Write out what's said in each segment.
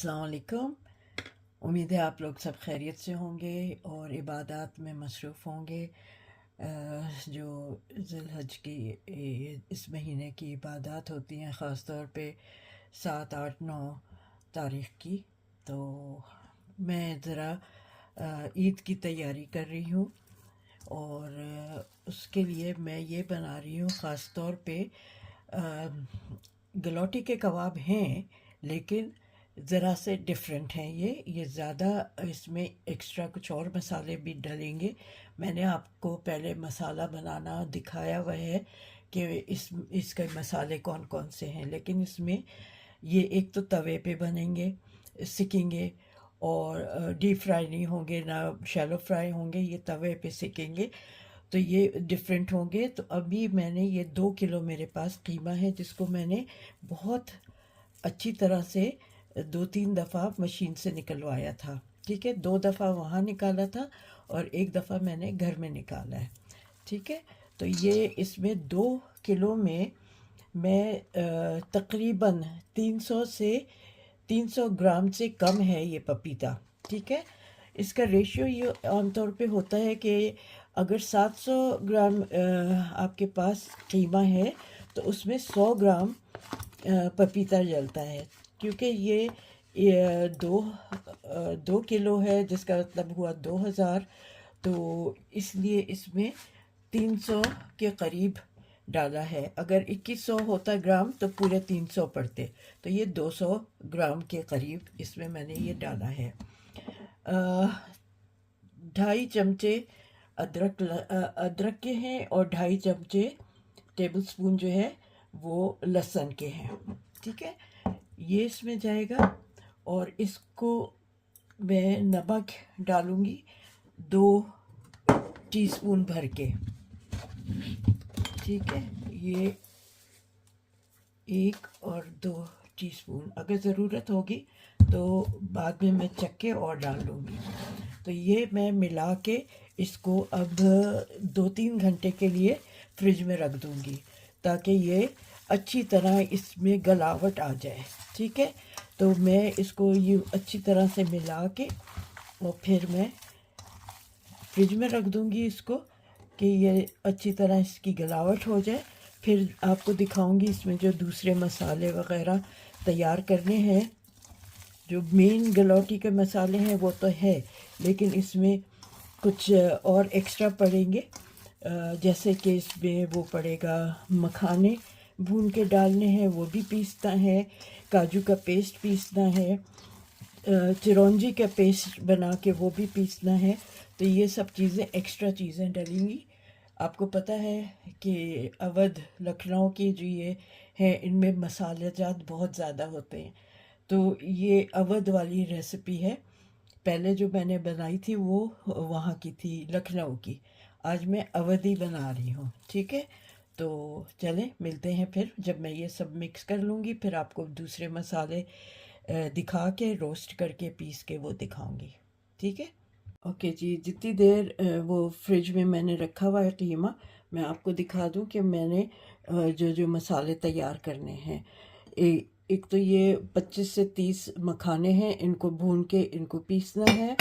अस्सलाम वालेकुम। उम्मीद है आप लोग सब खैरियत से होंगे और इबादत में मसरूफ़ होंगे। जो ज़िलहज की इस महीने की इबादत होती हैं, ख़ास तौर पे 7, 8, 9 तारीख़ की। तो मैं ज़रा ईद की तैयारी कर रही हूँ और उसके लिए मैं ये बना रही हूँ। ख़ास तौर पे गलौटी के कबाब हैं, लेकिन ज़रा से डिफरेंट हैं। ये ज़्यादा इसमें एक्स्ट्रा कुछ और मसाले भी डलेंगे। मैंने आपको पहले मसाला बनाना दिखाया हुआ है कि इसके मसाले कौन कौन से हैं, लेकिन इसमें ये एक तो तवे पे बनेंगे, सिकेंगे और डीप फ्राई नहीं होंगे, ना शैलो फ्राई होंगे, ये तवे पे सिकेंगे। तो ये डिफरेंट होंगे। तो अभी मैंने ये 2 किलो मेरे पास कीमा है, जिसको मैंने बहुत अच्छी तरह से 2-3 दफ़ा मशीन से निकलवाया था। ठीक है, 2 दफ़ा वहाँ निकाला था और 1 दफ़ा मैंने घर में निकाला है। ठीक है, तो ये इसमें 2 किलो में मैं तकरीबन 300 ग्राम से कम है ये पपीता। ठीक है, इसका रेशियो ये आमतौर पे होता है कि अगर 700 ग्राम आपके पास कीमा है तो उसमें 100 ग्राम पपीता जलता है। क्योंकि ये 2 किलो है, जिसका मतलब हुआ 2000, तो इसलिए इसमें 300 के करीब डाला है। अगर 2100 होता ग्राम तो पूरे 300 पड़ते, तो ये 200 ग्राम के करीब इसमें मैंने ये डाला है। 2.5 चमचे अदरक के हैं और 2.5 चमचे टेबल स्पून जो है वो लहसुन के हैं। ठीक है, ये इसमें जाएगा और इसको मैं नमक डालूँगी 2 टीस्पून भर के। ठीक है, ये 1 और 2 टीस्पून, अगर ज़रूरत होगी तो बाद में मैं चख के और डाल लूँगी। तो ये मैं मिला के इसको अब 2-3 घंटे के लिए फ्रिज में रख दूँगी, ताकि ये अच्छी तरह इसमें गलावट आ जाए। ठीक है, तो मैं इसको ये अच्छी तरह से मिला के और फिर मैं फ्रिज में रख दूँगी इसको, कि ये अच्छी तरह इसकी गलावट हो जाए। फिर आपको दिखाऊंगी इसमें जो दूसरे मसाले वग़ैरह तैयार करने हैं। जो मेन गलौटी के मसाले हैं वो तो है, लेकिन इसमें कुछ और एक्स्ट्रा पड़ेंगे। जैसे कि इसमें वो पड़ेगा, मखाने भून के डालने हैं, वो भी पीसना है, काजू का पेस्ट पीसना है, चिरौंजी का पेस्ट बना के वो भी पीसना है। तो ये सब चीज़ें एक्स्ट्रा चीज़ें डलेंगी। आपको पता है कि अवध लखनऊ की जो ये है, इनमें मसाले जात बहुत ज़्यादा होते हैं। तो ये अवध वाली रेसिपी है। पहले जो मैंने बनाई थी वो वहाँ की थी, लखनऊ की। आज मैं अवधी बना रही हूँ। ठीक है, तो चलें मिलते हैं फिर जब मैं ये सब मिक्स कर लूँगी। फिर आपको दूसरे मसाले दिखा के, रोस्ट करके, पीस के वो दिखाऊंगी। ठीक है, ओके जी। जितनी देर वो फ्रिज में मैंने रखा हुआ है कीमा, मैं आपको दिखा दूं कि मैंने जो जो मसाले तैयार करने हैं। एक तो ये 25 से 30 मखाने हैं, इनको भून के इनको पीसना है।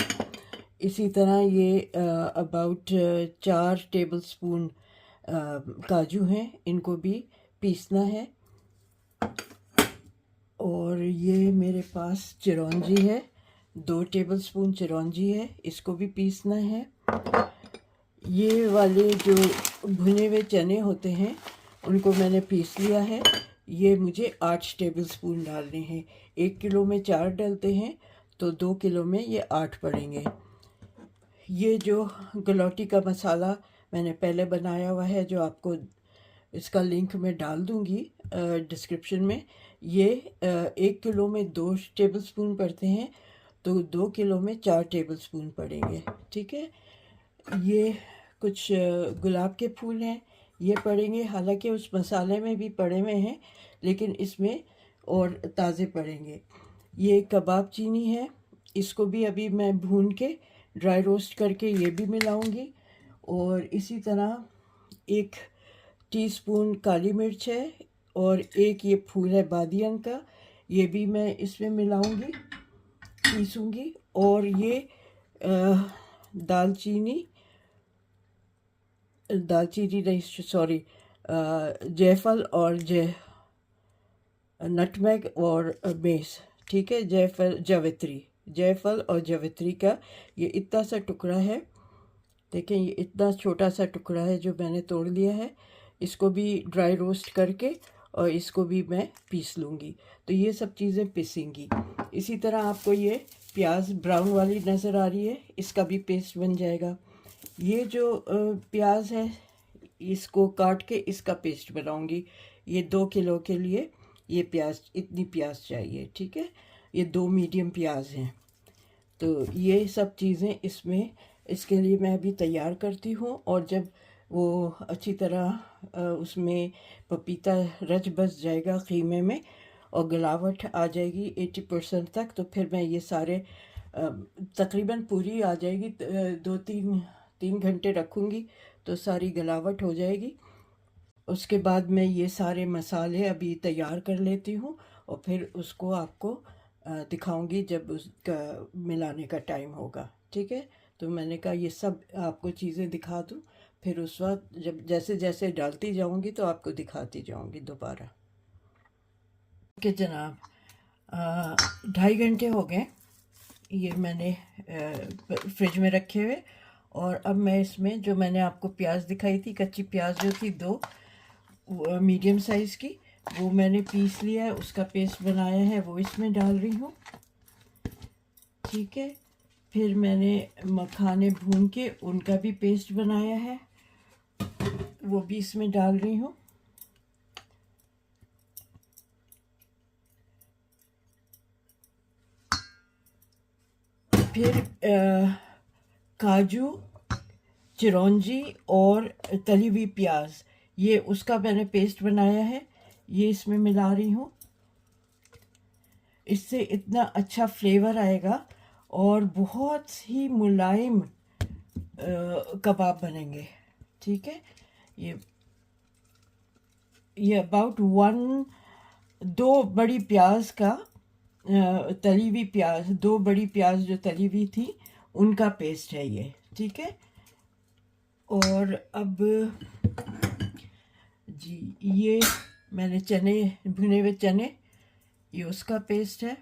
इसी तरह ये अबाउट 4 टेबल स्पून काजू हैं, इनको भी पीसना है। और ये मेरे पास चिरौंजी है, 2 टेबलस्पून चिरौंजी है, इसको भी पीसना है। ये वाले जो भुने हुए चने होते हैं उनको मैंने पीस लिया है। ये मुझे 8 टेबलस्पून डालने हैं। 1 किलो में 4 डलते हैं, तो 2 किलो में ये 8 पड़ेंगे। ये जो गलौटी का मसाला मैंने पहले बनाया हुआ है, जो आपको इसका लिंक मैं डाल दूँगी डिस्क्रिप्शन में। ये 1 किलो में 2 टेबलस्पून पड़ते हैं, तो 2 किलो में 4 टेबलस्पून पड़ेंगे। ठीक है, ये कुछ गुलाब के फूल हैं, ये पड़ेंगे। हालांकि उस मसाले में भी पड़े हुए हैं, लेकिन इसमें और ताज़े पड़ेंगे। ये कबाब चीनी है, इसको भी अभी मैं भून के ड्राई रोस्ट करके ये भी मिलाऊंगी। और इसी तरह 1 टीस्पून काली मिर्च है और एक ये फूल है बादियन का, ये भी मैं इसमें मिलाऊंगी। पीसूँगी। और ये दालचीनी नहीं, सॉरी, जायफल और नटमेग और मेस, ठीक है। जायफल और जावित्री का ये इतना सा टुकड़ा है। देखें, ये इतना छोटा सा टुकड़ा है जो मैंने तोड़ लिया है। इसको भी ड्राई रोस्ट करके और इसको भी मैं पीस लूँगी। तो ये सब चीज़ें पीसेंगी। इसी तरह आपको ये प्याज ब्राउन वाली नज़र आ रही है, इसका भी पेस्ट बन जाएगा। ये जो प्याज है, इसको काट के इसका पेस्ट बनाऊंगी। ये 2 किलो के लिए ये प्याज, इतनी प्याज चाहिए, ठीक है। ये 2 मीडियम प्याज हैं। तो ये सब चीज़ें इसके लिए मैं अभी तैयार करती हूँ। और जब वो अच्छी तरह उसमें पपीता रच बस जाएगा कीमे में और गलावट आ जाएगी 80% तक, तो फिर मैं ये सारे तकरीबन पूरी आ जाएगी, 2-3 घंटे रखूँगी तो सारी गलावट हो जाएगी। उसके बाद मैं ये सारे मसाले अभी तैयार कर लेती हूँ और फिर उसको आपको दिखाऊंगी जब उसका मिलाने का टाइम होगा, ठीक है। तो मैंने कहा ये सब आपको चीज़ें दिखा दूँ, फिर उस वक्त जब जैसे जैसे डालती जाऊंगी तो आपको दिखाती जाऊंगी दोबारा। ओके जनाब, 2.5 घंटे हो गए ये मैंने फ्रिज में रखे हुए। और अब मैं इसमें जो मैंने आपको प्याज दिखाई थी, कच्ची प्याज जो थी 2 मीडियम साइज़ की, वो मैंने पीस लिया है, उसका पेस्ट बनाया है, वो इसमें डाल रही हूँ, ठीक है। फिर मैंने मखाने भून के उनका भी पेस्ट बनाया है, वो भी इसमें डाल रही हूँ। फिर काजू, चिरौंजी और तली हुई प्याज, ये उसका मैंने पेस्ट बनाया है, ये इसमें मिला रही हूँ। इससे इतना अच्छा फ्लेवर आएगा और बहुत ही मुलायम कबाब बनेंगे, ठीक है। ये अबाउट 2 बड़ी प्याज का तली हुई प्याज, 2 बड़ी प्याज जो तली हुई थी उनका पेस्ट है ये, ठीक है। और अब जी, ये मैंने भुने हुए चने, ये उसका पेस्ट है।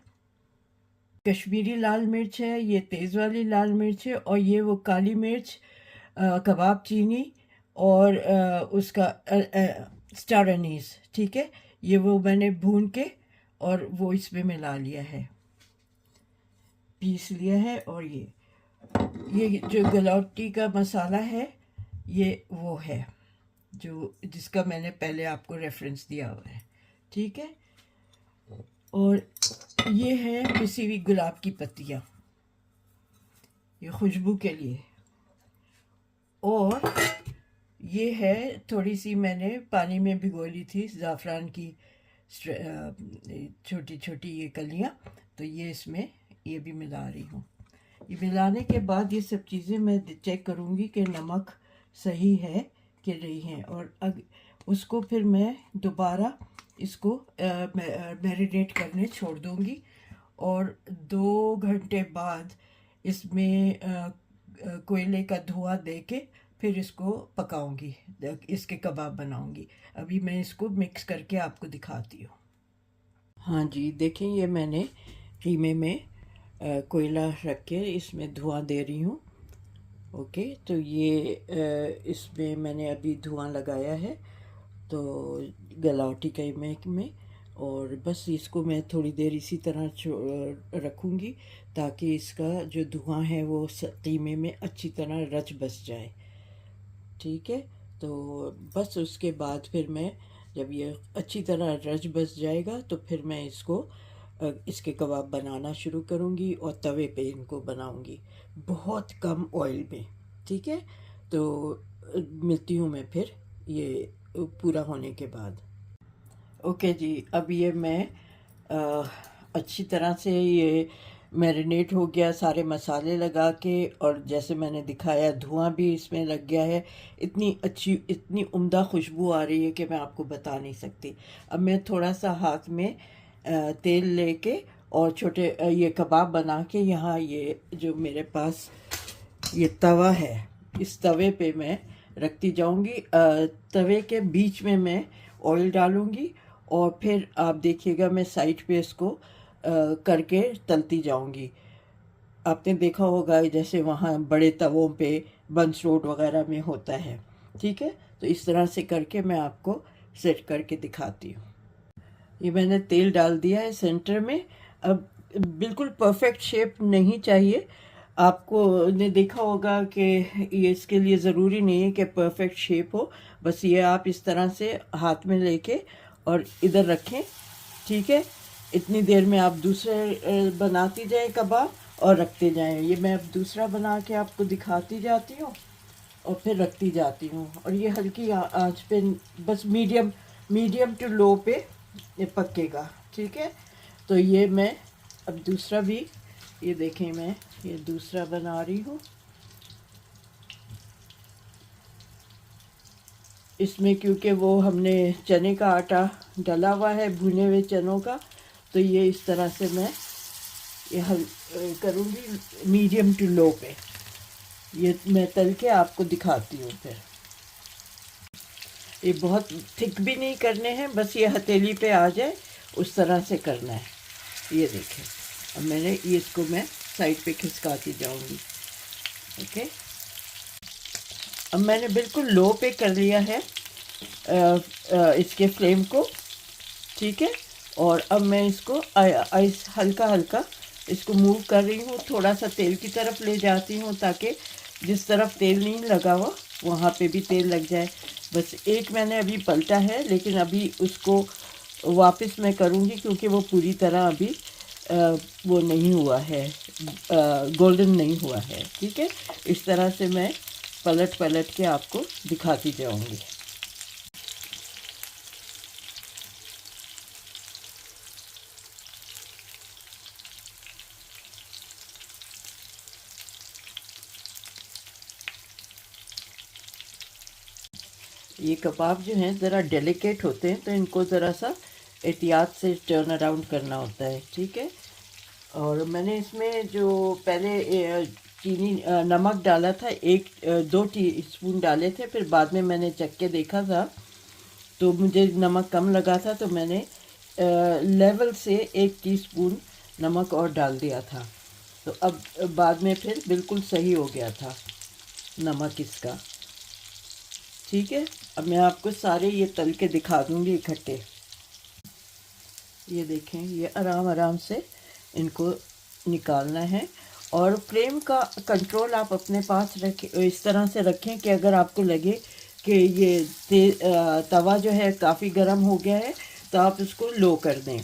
कश्मीरी लाल मिर्च है, ये तेज़ वाली लाल मिर्च है। और ये वो काली मिर्च, कबाब चीनी और उसका स्टार एनीस, ठीक है। ये वो मैंने भून के और वो इसमें मिला लिया है, पीस लिया है। और ये जो गलौटी का मसाला है, ये वो है जिसका मैंने पहले आपको रेफरेंस दिया हुआ है, ठीक है। और ये है पिसी हुई गुलाब की पत्तियाँ, ये खुशबू के लिए। और ये है थोड़ी सी मैंने पानी में भिगो ली थी ज़ाफ़रान की छोटी छोटी ये कलियाँ, तो ये इसमें ये भी मिला रही हूँ। ये मिलाने के बाद ये सब चीज़ें मैं चेक करूँगी कि नमक सही है कि नहीं है। और उसको फिर मैं दोबारा इसको मैरिनेट करने छोड़ दूँगी। और 2 घंटे बाद इसमें कोयले का धुआं दे के फिर इसको पकाऊंगी, इसके कबाब बनाऊंगी। अभी मैं इसको मिक्स करके आपको दिखाती हूँ। हाँ जी, देखें, ये मैंने कीमे में कोयला रख के इसमें धुआं दे रही हूँ। ओके, तो ये इसमें मैंने अभी धुआं लगाया है तो गलौटी कीमे में। और बस इसको मैं थोड़ी देर इसी तरह रखूँगी ताकि इसका जो धुआं है वो कीमे में अच्छी तरह रच बस जाए, ठीक है। तो बस उसके बाद फिर मैं जब ये अच्छी तरह रच बस जाएगा तो फिर मैं इसके कबाब बनाना शुरू करूँगी और तवे पे इनको बनाऊँगी बहुत कम ऑयल में, ठीक है। तो मिलती हूँ मैं फिर ये पूरा होने के बाद। ओके जी, अब ये मैं अच्छी तरह से ये मैरिनेट हो गया सारे मसाले लगा के, और जैसे मैंने दिखाया धुआं भी इसमें लग गया है। इतनी अच्छी, इतनी उम्दा खुशबू आ रही है कि मैं आपको बता नहीं सकती। अब मैं थोड़ा सा हाथ में तेल लेके और छोटे ये कबाब बना के यहाँ ये जो मेरे पास ये तवा है, इस तवे पे मैं रखती जाऊंगी। तवे के बीच में मैं ऑयल डालूंगी और फिर आप देखिएगा मैं साइड पे इसको करके तलती जाऊंगी। आपने देखा होगा जैसे वहाँ बड़े तवों पे बंस रोड वगैरह में होता है, ठीक है। तो इस तरह से करके मैं आपको सेट करके दिखाती हूँ। ये मैंने तेल डाल दिया है सेंटर में। अब बिल्कुल परफेक्ट शेप नहीं चाहिए, आपको ने देखा होगा कि ये इसके लिए ज़रूरी नहीं है कि परफेक्ट शेप हो, बस ये आप इस तरह से हाथ में लेके और इधर रखें, ठीक है। इतनी देर में आप दूसरे बनाती जाएं कबाब और रखते जाएं। ये मैं अब दूसरा बना के आपको दिखाती जाती हूँ और फिर रखती जाती हूँ। और ये हल्की आंच पे बस मीडियम टू लो पे ये पकेगा, ठीक है। तो ये मैं अब दूसरा भी, ये देखें मैं ये दूसरा बना रही हूँ। इसमें क्योंकि वो हमने चने का आटा डाला हुआ है, भुने हुए चनों का, तो ये इस तरह से मैं ये करूँगी मीडियम टू लो पे। ये मैं तल के आपको दिखाती हूँ। फिर ये बहुत थिक भी नहीं करने हैं, बस ये हथेली पे आ जाए उस तरह से करना है। ये देखें, अब मैंने ये इसको मैं साइड पे खिसकाती जाऊंगी, ओके। अब मैंने बिल्कुल लो पे कर लिया है इसके फ्लेम को, ठीक है। और अब मैं इसको हल्का हल्का इसको मूव कर रही हूँ, थोड़ा सा तेल की तरफ ले जाती हूँ ताकि जिस तरफ तेल नहीं लगा हुआ वहाँ पे भी तेल लग जाए। बस एक मैंने अभी पलटा है, लेकिन अभी उसको वापस मैं करूँगी क्योंकि वो पूरी तरह अभी वो नहीं हुआ है, गोल्डन नहीं हुआ है, ठीक है। इस तरह से मैं पलट पलट के आपको दिखाती जाऊँगी। ये कबाब जो हैं ज़रा डेलिकेट होते हैं, तो इनको ज़रा सा एहतियात से टर्न अराउंड करना होता है, ठीक है। और मैंने इसमें जो पहले चीनी नमक डाला था, 2 टीस्पून डाले थे, फिर बाद में मैंने चख के देखा था तो मुझे नमक कम लगा था, तो मैंने लेवल से 1 टीस्पून नमक और डाल दिया था। तो अब बाद में फिर बिल्कुल सही हो गया था नमक इसका, ठीक है। अब मैं आपको सारे ये तल के दिखा दूँगी इकट्ठे। ये देखें, ये आराम आराम से इनको निकालना है और फ्लेम का कंट्रोल आप अपने पास रखें, इस तरह से रखें कि अगर आपको लगे कि ये तवा जो है काफ़ी गर्म हो गया है तो आप इसको लो कर दें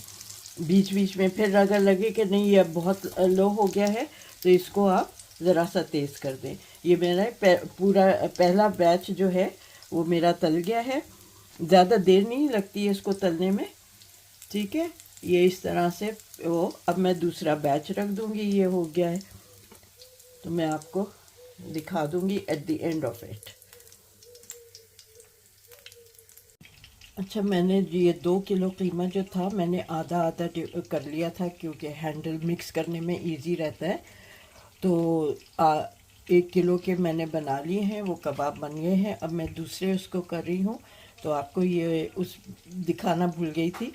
बीच बीच में। फिर अगर लगे कि नहीं ये बहुत लो हो गया है तो इसको आप ज़रा सा तेज़ कर दें। ये मेरा पूरा पहला बैच जो है वो मेरा तल गया है, ज़्यादा देर नहीं लगती है इसको तलने में, ठीक है। ये इस तरह से वो अब मैं दूसरा बैच रख दूँगी, ये हो गया है तो मैं आपको दिखा दूँगी at the end of it. अच्छा, मैंने ये 2 किलो कीमा जो था मैंने आधा आधा कर लिया था क्योंकि हैंडल मिक्स करने में इजी रहता है। तो 1 किलो के मैंने बना लिए हैं, वो कबाब बन गए हैं। अब मैं दूसरे उसको कर रही हूँ, तो आपको ये उस दिखाना भूल गई थी।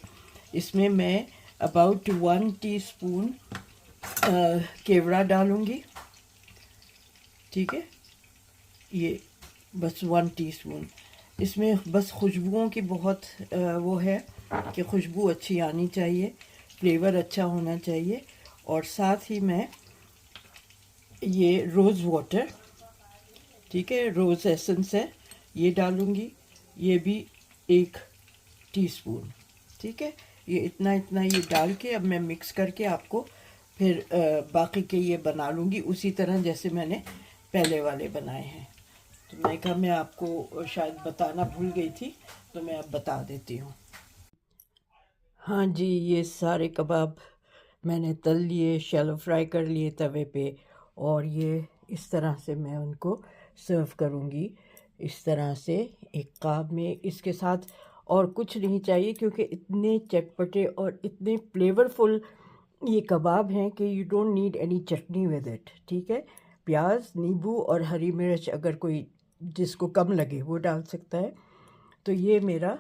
इसमें मैं अबाउट 1 टीस्पून केवड़ा डालूँगी, ठीक है। ये बस 1 टीस्पून। इसमें बस खुशबुओं की बहुत वो है कि खुशबू अच्छी आनी चाहिए, फ्लेवर अच्छा होना चाहिए। और साथ ही मैं ये रोज़ वाटर, ठीक है, रोज़ एसेंस है, ये डालूँगी, ये भी 1 टीस्पून, ठीक है। ये इतना इतना ये डाल के अब मैं मिक्स करके आपको फिर बाकी के ये बना लूँगी उसी तरह जैसे मैंने पहले वाले बनाए हैं। तो मैं कहा मैं आपको शायद बताना भूल गई थी, तो मैं अब बता देती हूँ। हाँ जी, ये सारे कबाब मैंने तल लिए, शैलो फ्राई कर लिए तवे पे, और ये इस तरह से मैं उनको सर्व करूँगी। इस तरह से एक काब में, इसके साथ और कुछ नहीं चाहिए क्योंकि इतने चटपटे और इतने फ्लेवरफुल ये कबाब हैं कि you don't need any chutney with it, ठीक है। प्याज, नींबू और हरी मिर्च अगर कोई जिसको कम लगे वो डाल सकता है। तो ये मेरा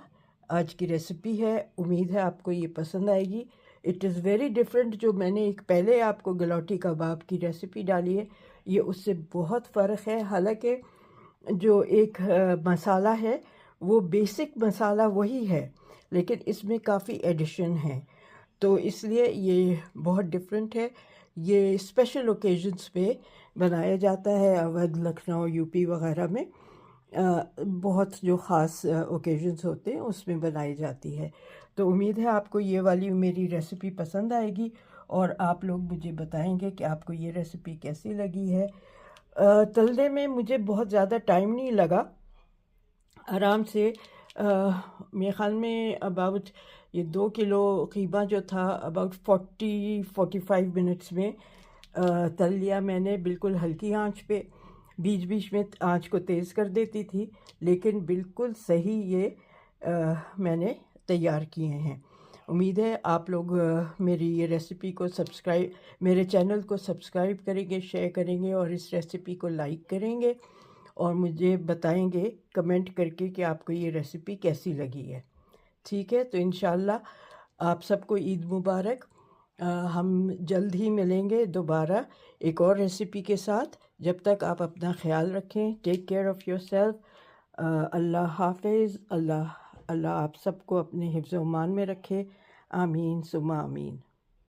आज की रेसिपी है, उम्मीद है आपको ये पसंद आएगी। It is very different. जो मैंने एक पहले आपको गलौटी कबाब की रेसिपी डाली है, ये उससे बहुत फ़र्क है। हालांकि जो एक मसाला है वो बेसिक मसाला वही है, लेकिन इसमें काफ़ी एडिशन है, तो इसलिए ये बहुत डिफरेंट है। ये स्पेशल ओकेजन्स पे बनाया जाता है, अवध, लखनऊ, यूपी वगैरह में बहुत जो ख़ास ओकेजन्स होते हैं उसमें बनाई जाती है। तो उम्मीद है आपको ये वाली मेरी रेसिपी पसंद आएगी और आप लोग मुझे बताएंगे कि आपको ये रेसिपी कैसी लगी है। तलने में मुझे बहुत ज़्यादा टाइम नहीं लगा, आराम से मेरे ख़्याल में अबाउट ये 2 किलो कीमा जो था अबाउट 40-45 मिनट्स में तल लिया मैंने, बिल्कुल हल्की आंच पे। बीच बीच में आंच को तेज़ कर देती थी, लेकिन बिल्कुल सही ये मैंने तैयार किए हैं। उम्मीद है आप लोग मेरी ये रेसिपी को मेरे चैनल को सब्सक्राइब करेंगे, शेयर करेंगे और इस रेसिपी को लाइक करेंगे और मुझे बताएंगे कमेंट करके कि आपको ये रेसिपी कैसी लगी है। ठीक है, तो इंशाल्लाह आप सबको ईद मुबारक। हम जल्द ही मिलेंगे दोबारा एक और रेसिपी के साथ। जब तक आप अपना ख्याल रखें, टेक केयर ऑफ़ योरसेल्फ। अल्लाह हाफिज़। अल्लाह अल्लाह आप सबको अपने हिफ्ज़-ओ-मान में रखे। आमीन सुम्मा आमीन।